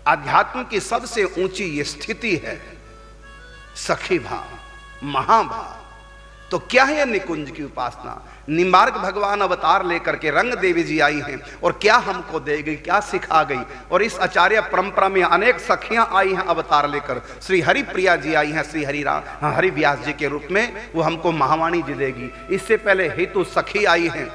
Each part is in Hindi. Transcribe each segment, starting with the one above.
आध्यात्म की सबसे ऊंची ये स्थिति है सखी भाव, महाभाव। तो क्या है निकुंज की उपासना? निम्बार्क भगवान अवतार लेकर के रंग देवी जी आई हैं और क्या हमको दे गई, क्या सिखा गई। और इस आचार्य परंपरा में अनेक सखियां आई हैं अवतार लेकर। श्री हरि प्रिया जी आई हैं, श्री हरि व्यास जी के रूप में, वो हमको महावाणी जी देगी। इससे पहले हेतु सखी आई हैं,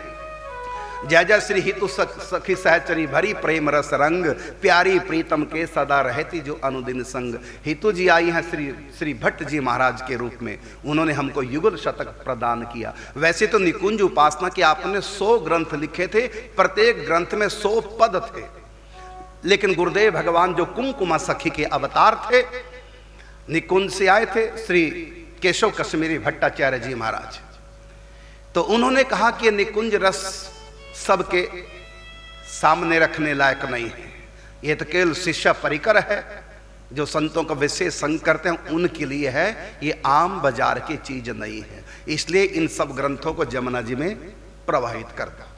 जय जय श्री हितु सखी सहचरी भरी प्रेम रस रंग, प्यारी प्रीतम के सदा रहती जो अनुदिन संग। हितु जी आई हैं श्री भट्ट जी महाराज के रूप में, उन्होंने हमको युगल शतक प्रदान किया। वैसे तो निकुंज उपासना के आपने 100 ग्रंथ लिखे थे, प्रत्येक ग्रंथ में 100 पद थे, लेकिन गुरुदेव भगवान जो कुमकुमा सखी के अवतार थे, निकुंज से आए थे श्री केशव कश्मीरी भट्टाचार्य जी महाराज। तो उन्होंने कहा कि निकुंज रस सबके सामने रखने लायक नहीं है, ये तो केवल शिष्य परिकर है, जो संतों का विशेष संग करते हैं उनके लिए है, ये आम बाजार की चीज नहीं है। इसलिए इन सब ग्रंथों को जमुना जी में प्रवाहित करता।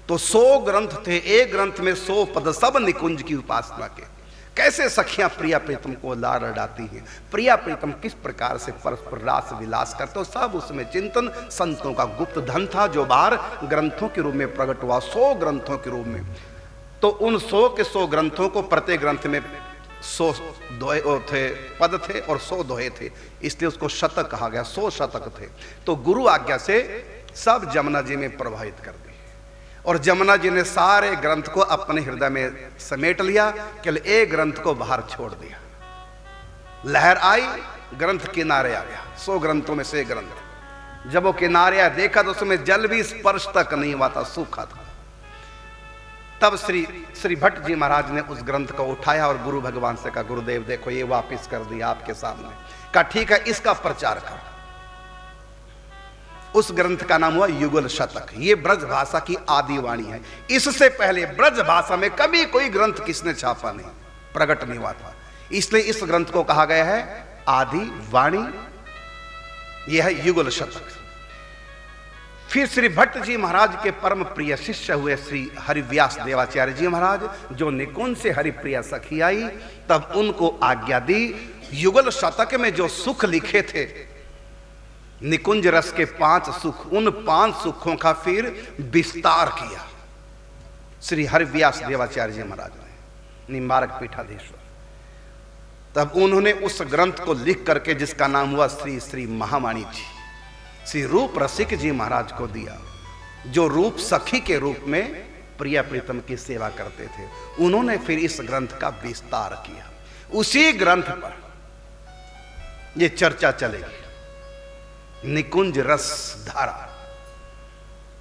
तो 100 ग्रंथ थे, एक ग्रंथ में 100 पद, सब निकुंज की उपासना के। कैसे सखियां प्रिया प्रीतम को लाड लडाती हैं, प्रिया प्रीतम किस प्रकार से परस्पर रास विलास करते हो, सब उसमें चिंतन संतों का गुप्त धन था, जो बाहर ग्रंथों के रूप में प्रकट हुआ, 100 ग्रंथों के रूप में। तो उन 100 के 100 ग्रंथों को प्रत्येक ग्रंथ में 100 दोहे थे, पद थे और 100 दोहे थे, इसलिए उसको शतक कहा गया, 100 शतक थे। तो गुरु आज्ञा से सब जमुना जी में प्रवाहित कर दिए और जमुना जी ने सारे ग्रंथ को अपने हृदय में समेट लिया, केवल एक ग्रंथ को बाहर छोड़ दिया। लहर आई, ग्रंथ किनारे आ गया, 100 ग्रंथों में से ग्रंथ। जब वो किनारे आया, देखा तो उसमें जल भी स्पर्श तक नहीं हुआ था, सूखा था। तब श्री भट्ट जी महाराज ने उस ग्रंथ को उठाया और गुरु भगवान से कहा, गुरुदेव देखो ये वापिस कर दिया आपके सामने। कहा ठीक है, इसका प्रचार करो। उस ग्रंथ का नाम हुआ युगल शतक। ये ब्रज भाषा की आदि वाणी है। इससे पहले ब्रज भाषा में कभी कोई ग्रंथ किसने छापा नहीं, प्रकट नहीं हुआ था, इसलिए इस ग्रंथ को कहा गया है आदि वाणी। यह है युगल शतक। फिर श्री भट्ट जी महाराज के परम प्रिय शिष्य हुए श्री हरिव्यास देवाचार्य जी महाराज, जो निकुंज से हरिप्रिया सखी आई, तब उनको आज्ञा दी। युगल शतक में जो सुख लिखे थे, निकुंज रस के 5 सुख, उन 5 सुखों का फिर विस्तार किया श्री हरिव्यास देवाचार्य जी महाराज ने, निम्बारक पीठाधीश्वर। तब उन्होंने उस ग्रंथ को लिख करके, जिसका नाम हुआ श्री महावाणी जी, श्री रूप रसिक जी महाराज को दिया, जो रूप सखी के रूप में प्रिया प्रीतम की सेवा करते थे। उन्होंने फिर इस ग्रंथ का विस्तार किया। उसी ग्रंथ पर यह चर्चा चलेगी, निकुंज रस धारा,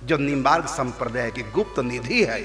जो निम्बार्क संप्रदाय की गुप्त निधि है।